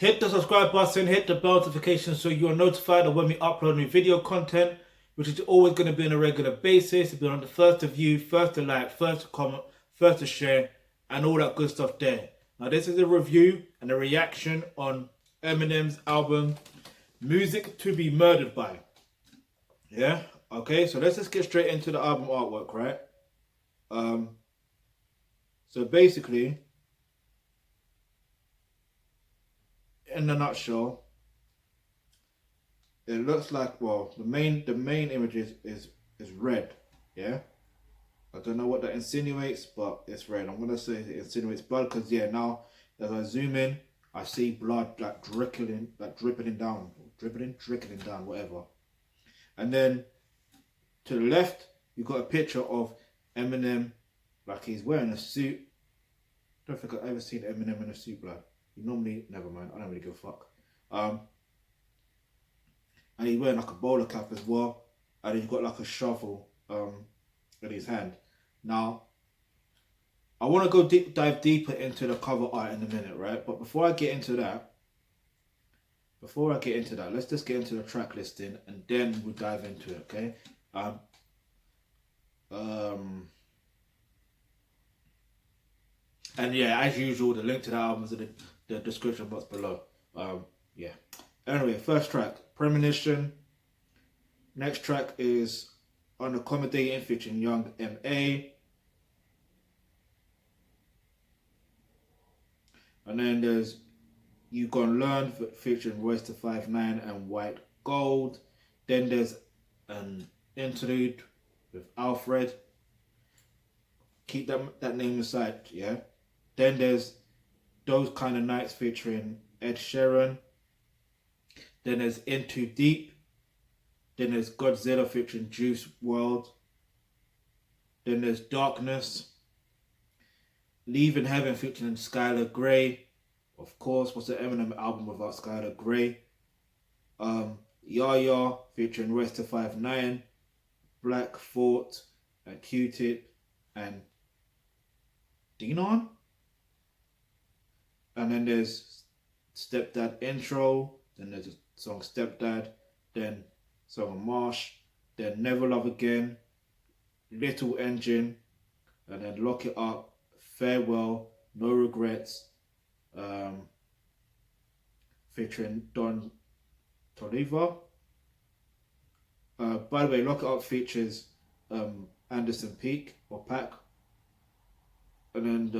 Hit the subscribe button, hit the bell notification so you are notified of when we upload new video content, which is always going to be on a regular basis. It'll be on the first to view, first to like, first to comment, first to share, and all that good stuff there. Now, this is a review and a reaction on Eminem's album, Music to Be Murdered By. Yeah? Okay, so let's just get straight into the album artwork, right? So basically, in a nutshell, it looks like, well, the main image is red, yeah. I don't know what that insinuates, but it's red. I'm gonna say it insinuates blood because yeah, now as I zoom in, I see blood like trickling down, trickling down, whatever. And then to the left, you got a picture of Eminem, like he's wearing a suit. I don't think I've ever seen Eminem in a suit, blood. He normally, never mind, I don't really give a fuck. And he's wearing like a bowler cap as well. And he's got like a shovel in his hand. Now, I want to go dive deeper into the cover art in a minute, right? But before I get into that, let's just get into the track listing and then we'll dive into it, okay? And yeah, as usual, the link to the album is in the description box below. Yeah. Anyway, first track, Premonition. Next track is Unaccommodating featuring Young M.A. And then there's You Gonna Learn featuring Royce da 5'9" and White Gold. Then there's an interlude with Alfred. Keep that name aside, yeah. Then there's Those Kind of Nights featuring Ed Sheeran. Then there's In Too Deep. Then there's Godzilla featuring Juice WRLD. Then there's Darkness. Leaving Heaven featuring Skylar Grey. Of course, what's the Eminem album without Skylar Grey? Yaya featuring Royce da 5'9", Black Thought, and Q-Tip, and Denon. And then there's Stepdad Intro. Then there's a song Stepdad. Then song Marsh. Then Never Love Again. Little Engine. And then Lock It Up. Farewell. No Regrets. Featuring Don Toliver. By the way, Lock It Up features Anderson Peak or Pack. And then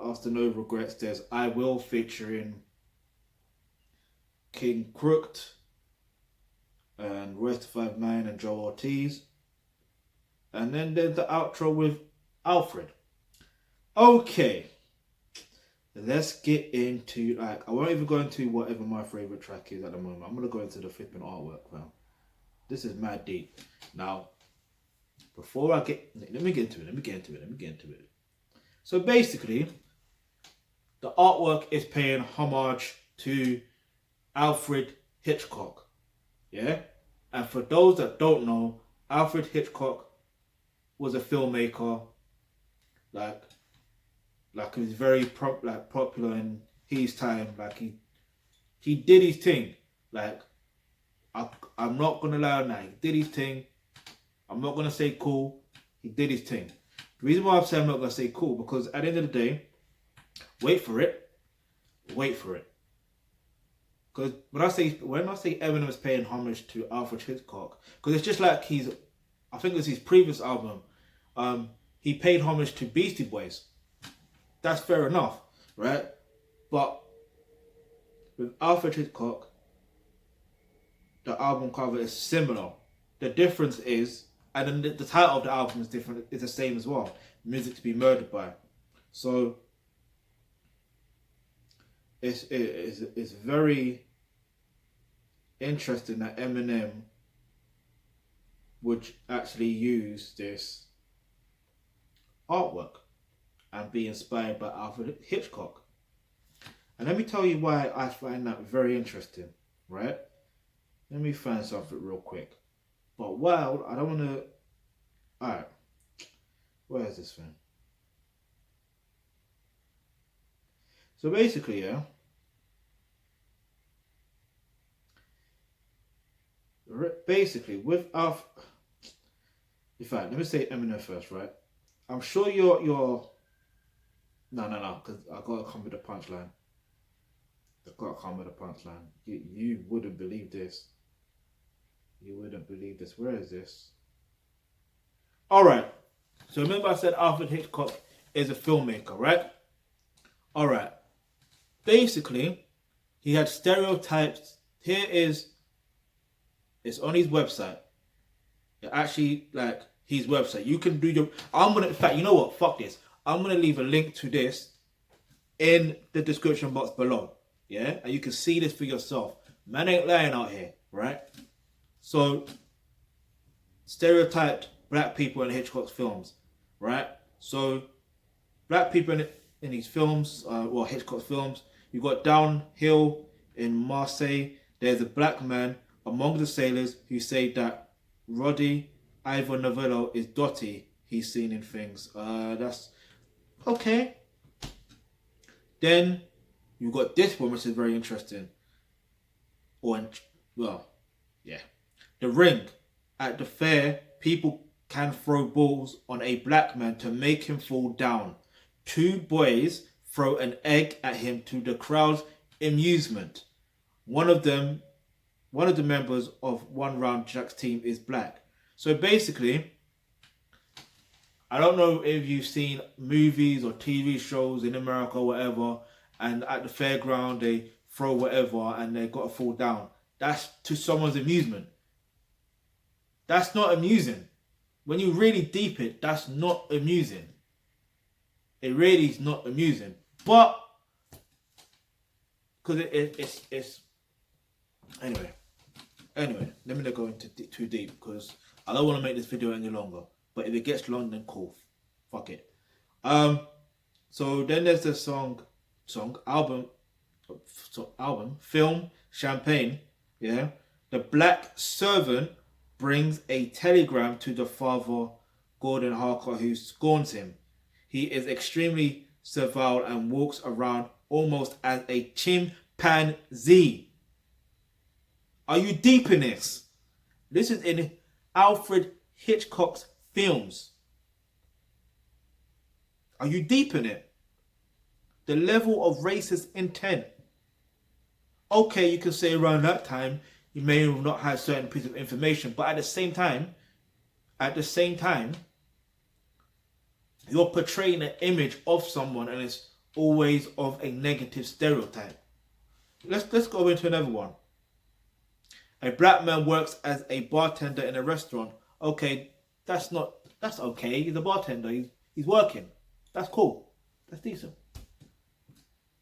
after No Regrets, there's I Will featuring King Crooked and Royce da 5'9" and Joe Ortiz. And then there's the outro with Alfred. Okay, let's get into, like, I won't even go into whatever my favorite track is at the moment. I'm gonna go into the flipping artwork now. This is mad deep. Now, before I get, let me get into it. So basically, the artwork is paying homage to Alfred Hitchcock. Yeah? And for those that don't know, Alfred Hitchcock was a filmmaker. Like he was very popular in his time. Like he did his thing. Like I'm not gonna lie on that. He did his thing. I'm not gonna say cool. He did his thing. The reason why I'm saying I'm not gonna say cool, because at the end of the day, wait for it. Because when I say Eminem is paying homage to Alfred Hitchcock, because it's just like I think it was his previous album, he paid homage to Beastie Boys. That's fair enough, right? But with Alfred Hitchcock, the album cover is similar. The difference is, and then the title of the album is different. It's the same as well. Music to Be Murdered By. So it's very interesting that Eminem would actually use this artwork and be inspired by Alfred Hitchcock. And let me tell you why I find that very interesting, right? Let me find something real quick. But while I don't want to... Alright. Where is this thing? So basically, yeah, basically, with Alf, in fact, let me say Eminem first, right? I'm sure you're no, because I gotta come with a punchline. I gotta come with a punchline. You wouldn't believe this. You wouldn't believe this. Where is this? All right. So remember I said Alfred Hitchcock is a filmmaker, right? All right. Basically, he had stereotypes. Here is, it's on his website. It actually, like, his website. You can do your, I'm gonna, in fact, you know what? Fuck this. I'm gonna leave a link to this in the description box below. Yeah? And you can see this for yourself. Man ain't lying out here, right? So, stereotyped black people in Hitchcock's films, right? So, black people in these films, well, Hitchcock's films, you got Downhill in Marseille. There's a black man among the sailors who say that Roddy Ivor Novello is Dottie he's seen in things. That's okay. Then you got this one, which is very interesting. Well, yeah. The Ring. At the fair, people can throw balls on a black man to make him fall down. Two boys throw an egg at him to the crowd's amusement. One of the members of One Round Jack's team is black. So basically, I don't know if you've seen movies or TV shows in America or whatever, and at the fairground they throw whatever and they got to fall down. That's to someone's amusement. That's not amusing. When you really deep it, that's not amusing. It really is not amusing. But, because it's anyway, let me not go into too deep because I don't want to make this video any longer. But if it gets long, then cool. Fuck it. So then there's the album, film, Champagne. Yeah. The black servant brings a telegram to the father, Gordon Harker, who scorns him. He is extremely servile and walks around almost as a chimpanzee. Are you deep in this? This is in Alfred Hitchcock's films. Are you deep in it? The level of racist intent. Okay, you can say around that time, you may have not had certain piece of information, but at the same time, you're portraying an image of someone and it's always of a negative stereotype. Let's go into another one. A black man works as a bartender in a restaurant. Okay, that's okay. He's a bartender. He's working. That's cool. That's decent.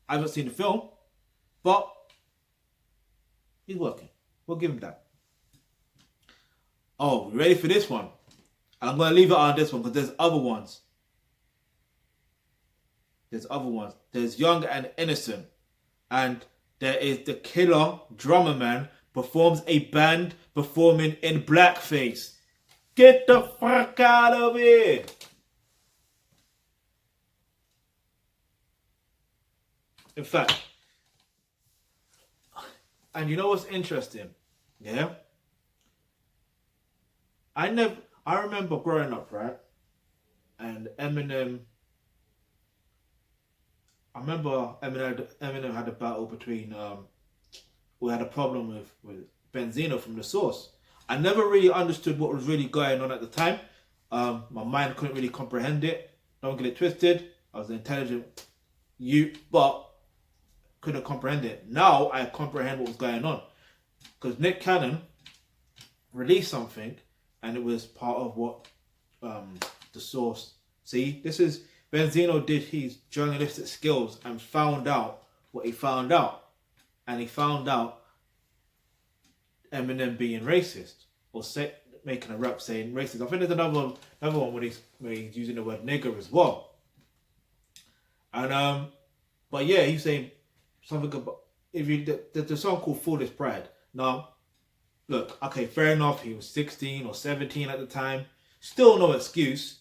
I haven't seen the film, but he's working. We'll give him that. Oh, you ready for this one? I'm going to leave it on this one because there's other ones. There's Young and Innocent. And there is the killer drummer man performs a band performing in blackface. Get the fuck out of here. In fact, and you know what's interesting? Yeah? I remember growing up, right? And Eminem, I remember Eminem had a battle between, we had a problem with Benzino from The Source. I never really understood what was really going on at the time. My mind couldn't really comprehend it. Don't get it twisted. I was an intelligent youth, but couldn't comprehend it. Now I comprehend what was going on. Because Nick Cannon released something and it was part of what The Source. See, this is, Benzino did his journalistic skills and found out what he found out. And he found out Eminem being racist, or making a rap saying racist. I think there's another one where he's using the word nigger as well. And but yeah, he's saying something about the song called Foolish Pride. Now, look, okay, fair enough. He was 16 or 17 at the time. Still no excuse.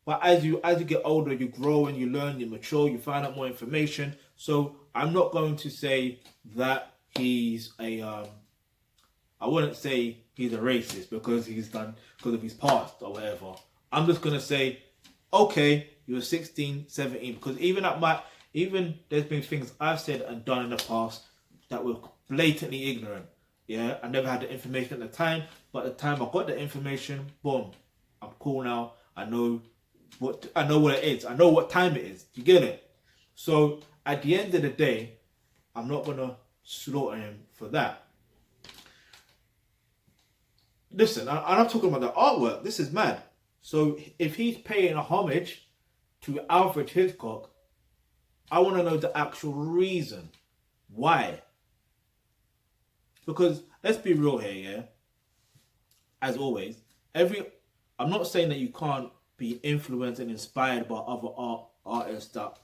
But as you get older, you grow and you learn, you mature, you find out more information. So I'm not going to say that he's a I wouldn't say he's a racist because because of his past or whatever. I'm just gonna say, okay, you were 16, 17, because even there's been things I've said and done in the past that were blatantly ignorant. Yeah, I never had the information at the time, but at the time I got the information, boom, I'm cool now. I know what it is. I know what time it is. You get it? So at the end of the day, I'm not gonna slaughter him for that. Listen, I'm talking about the artwork. This is mad. So if he's paying a homage to Alfred Hitchcock, I want to know the actual reason. Why? Because let's be real here, yeah? As always, I'm not saying that you can't be influenced and inspired by other artists that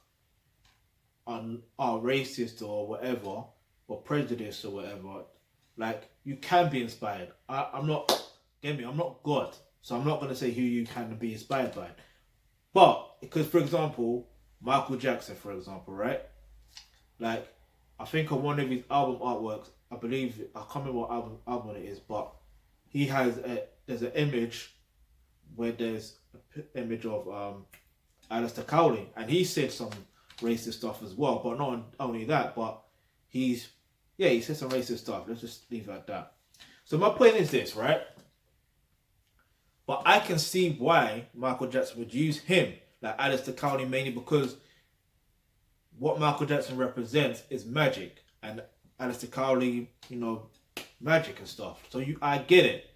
are racist or whatever, or prejudiced or whatever. Like, you can be inspired. I'm not, get me, I'm not God. So I'm not going to say who you can be inspired by. But, because for example, Michael Jackson, for example, right? Like, I think on one of his album artworks, I believe, I can't remember what album it is, but there's an image where there's an image of Alistair Cowley, and he said some racist stuff as well, but not only that, but he said some racist stuff. Let's just leave it at that. So my point is this, right? But I can see why Michael Jackson would use him, like Alistair Cowley, mainly because what Michael Jackson represents is magic, and Alistair Cowley, magic and stuff. So I get it.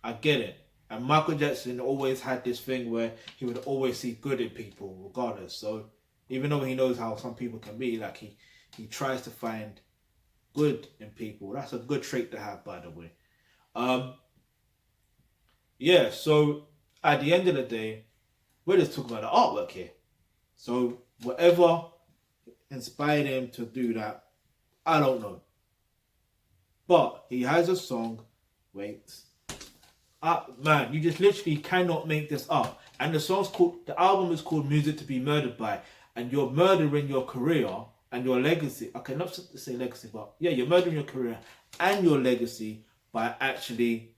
And Michael Jackson always had this thing where he would always see good in people, regardless. So even though he knows how some people can be, like he tries to find good in people. That's a good trait to have, by the way. So at the end of the day, we're just talking about the artwork here. So whatever inspired him to do that, I don't know. But he has a song. Wait. Man, you just literally cannot make this up. And the album is called Music to Be Murdered By. And you're murdering your career and your legacy. Okay, not to say legacy, but yeah, you're murdering your career and your legacy by actually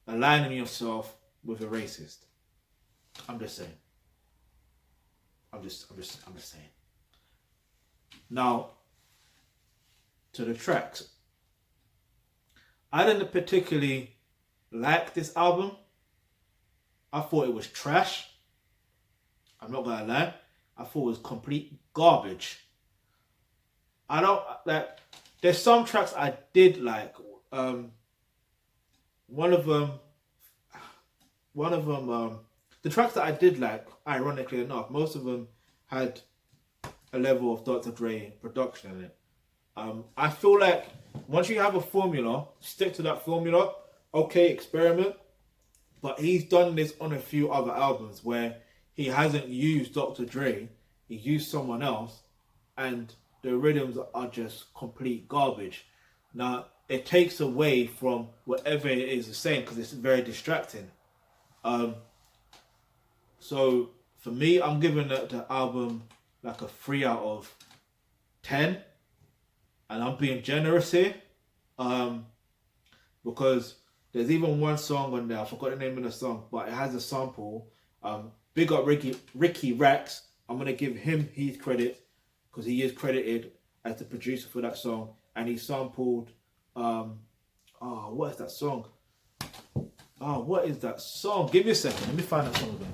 aligning yourself with a racist. I'm just saying. I'm just saying. Now, to the tracks. I didn't particularly like this album. I thought it was trash. I'm not gonna lie. I thought it was complete garbage. I don't like. There's some tracks I did like. One of them. The tracks that I did like, ironically enough, most of them had a level of Dr. Dre production in it. I feel like once you have a formula, stick to that formula. Okay, experiment. But he's done this on a few other albums where he hasn't used Dr. Dre, he used someone else, and the rhythms are just complete garbage. Now, it takes away from whatever it is saying because it's very distracting. So for me, I'm giving the album like a 3 out of 10. And I'm being generous here, because there's even one song on there, I forgot the name of the song, but it has a sample. Big up Ricky Rax. I'm going to give him his credit because he is credited as the producer for that song. And he sampled, what is that song? What is that song? Give me a second. Let me find that song again.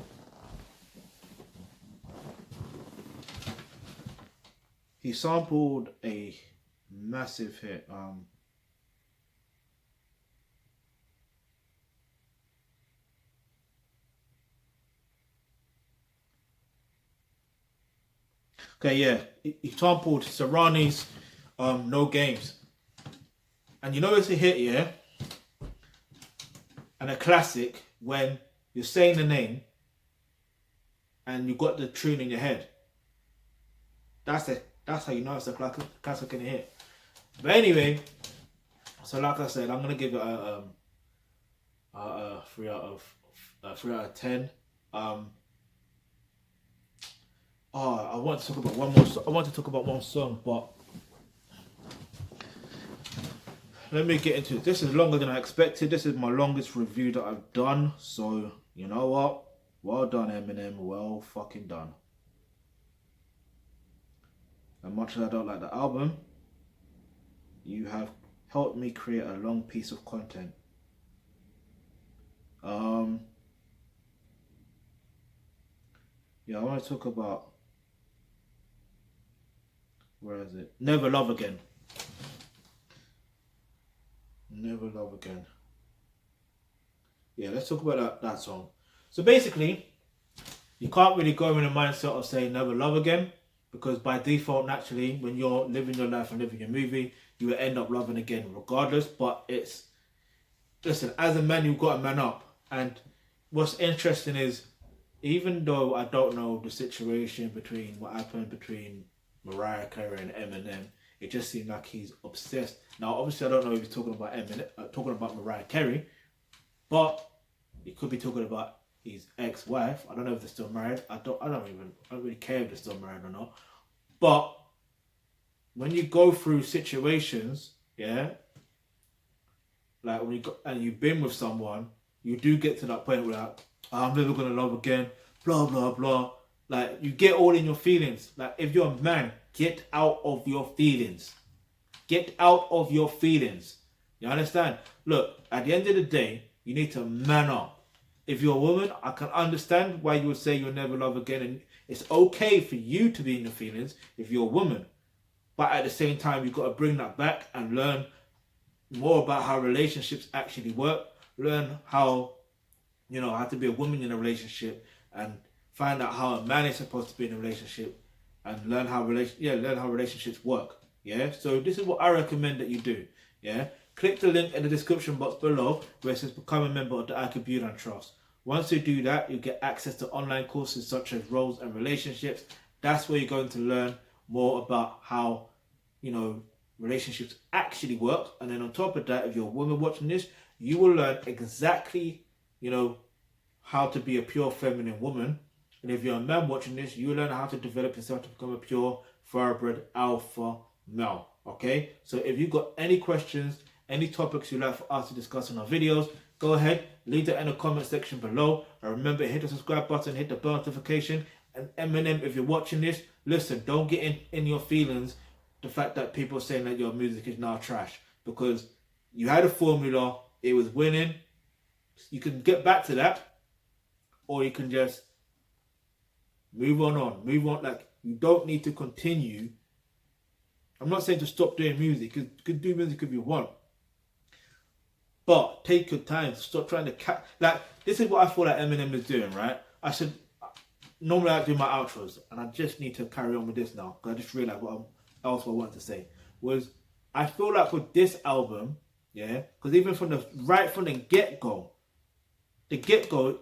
He sampled a massive hit. Okay, yeah. He sampled Serrani's No Games. And you know it's a hit, yeah? And a classic when you're saying the name and you got the tune in your head. That's how you know it's a classic in a hit. But anyway, so like I said, I'm gonna give it a 3 out of 10. I want to talk about one more. I want to talk about one song, but let me get into it. This is longer than I expected. This is my longest review that I've done. So, you know what? Well done, Eminem. Well fucking done. As much as I don't like the album, you have helped me create a long piece of content. Yeah, I want to talk about, where is it? Never Love Again. Never Love Again. Yeah, let's talk about that song. So basically, you can't really go in the mindset of saying never love again, because by default, naturally, when you're living your life and living your movie, you will end up loving again regardless. But it's, listen, as a man, you've got to man up. And what's interesting is, even though I don't know the situation between what happened between Mariah Carey and Eminem, it just seemed like he's obsessed. Now, obviously, I don't know if he's talking about Eminem, talking about Mariah Carey, but he could be talking about his ex-wife. I don't know if they're still married. I don't really care if they're still married or not. But when you go through situations, yeah, like when you go and you've been with someone, you do get to that point where like, I'm never gonna love again, blah blah blah. Like, you get all in your feelings. Like, if you're a man, get out of your feelings. Get out of your feelings. You understand? Look, at the end of the day, you need to man up. If you're a woman, I can understand why you would say you'll never love again, and it's okay for you to be in your feelings if you're a woman. But at the same time, you've got to bring that back and learn more about how relationships actually work. Learn how, how to be a woman in a relationship, and find out how a man is supposed to be in a relationship, and learn how relationships work. Yeah. So this is what I recommend that you do. Yeah. Click the link in the description box below where it says become a member of the IQ Build and Trust. Once you do that, you get access to online courses such as roles and relationships. That's where you're going to learn more about how, relationships actually work. And then on top of that, if you're a woman watching this, you will learn exactly, how to be a pure feminine woman. And if you're a man watching this, you will learn how to develop yourself to become a pure, thoroughbred alpha male. Okay? So if you've got any questions, any topics you'd like for us to discuss in our videos, go ahead, leave that in the comment section below. And remember, hit the subscribe button, hit the bell notification. And Eminem, if you're watching this, listen, don't get in your feelings the fact that people are saying that your music is now trash. Because you had a formula, it was winning. You can get back to that, or you can just move on. Like, you don't need to continue. I'm not saying to stop doing music, because you can do music if you want. But take your time. Stop trying to like, this is what I feel like Eminem is doing, right? Normally I do my outros, and I just need to carry on with this now, because I just realized what else I wanted to say. Was, I feel like with this album, yeah, because even from the get-go,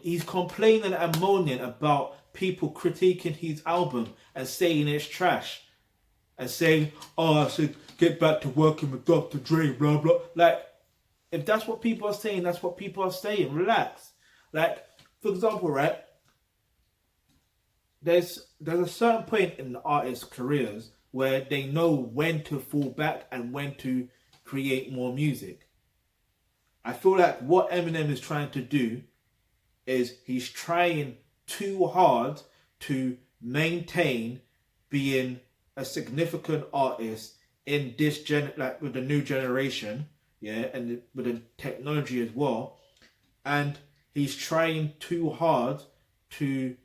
he's complaining and moaning about people critiquing his album and saying it's trash. And saying, I should get back to working with Dr. Dre, blah, blah. Like, if that's what people are saying, that's what people are saying. Relax. Like, for example, right, there's a certain point in the artists' careers where they know when to fall back and when to create more music. I feel like what Eminem is trying to do is he's trying too hard to maintain being a significant artist in this with the new generation, yeah, and with the technology as well. And he's trying too hard to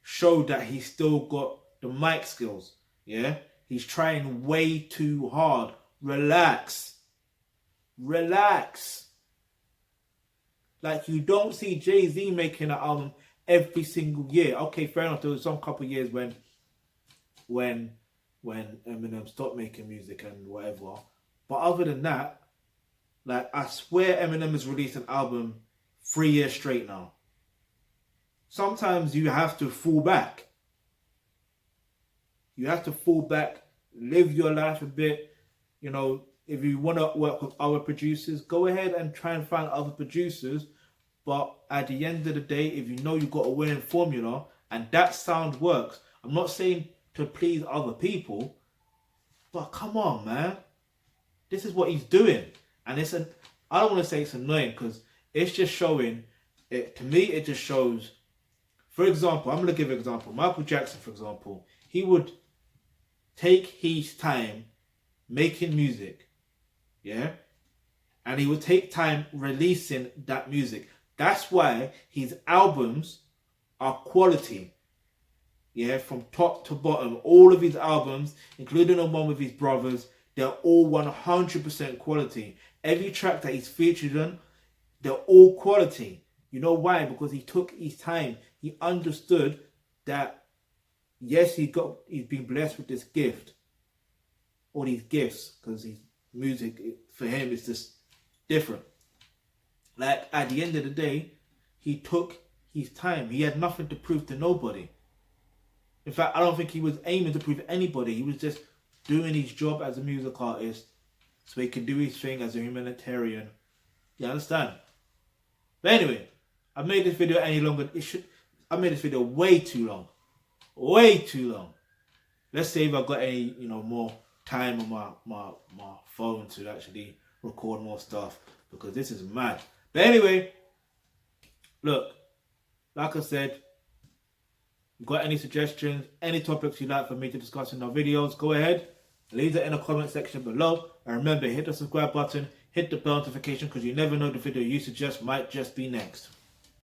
show that he's still got the mic skills, yeah. He's trying way too hard. Relax. Like, you don't see Jay-Z making an album every single year. Okay, fair enough. There was some couple of years when Eminem stopped making music and whatever. But other than that, like, I swear Eminem has released an album 3 years straight now. Sometimes you have to fall back. You have to fall back, live your life a bit. If you want to work with other producers, go ahead and try and find other producers. But at the end of the day, if you know you've got a winning formula and that sound works, I'm not saying to please other people, but come on, man. This is what he's doing. And I don't want to say it's annoying because it's just showing, to me, it just shows, for example, I'm going to give an example. Michael Jackson, for example, he would take his time making music, yeah? And he would take time releasing that music. That's why his albums are quality. Yeah, from top to bottom. All of his albums, including the one with his brothers, they're all 100% quality. Every track that he's featured on, they're all quality. You know why? Because he took his time. He understood that, yes, he's been blessed with this gift. Or these gifts. Because his music, for him, is just different. Like, at the end of the day, he took his time. He had nothing to prove to nobody. In fact, I don't think he was aiming to prove anybody. He was just doing his job as a music artist so he could do his thing as a humanitarian. You understand? But anyway, I've made this video any longer. I made this video way too long. Way too long. Let's see if I've got any, more time on my phone to actually record more stuff, because this is mad. But anyway, look, like I said, got any suggestions, any topics you'd like for me to discuss in our videos, go ahead, leave it in the comment section below. And remember, hit the subscribe button, hit the bell notification, because you never know, the video you suggest might just be next.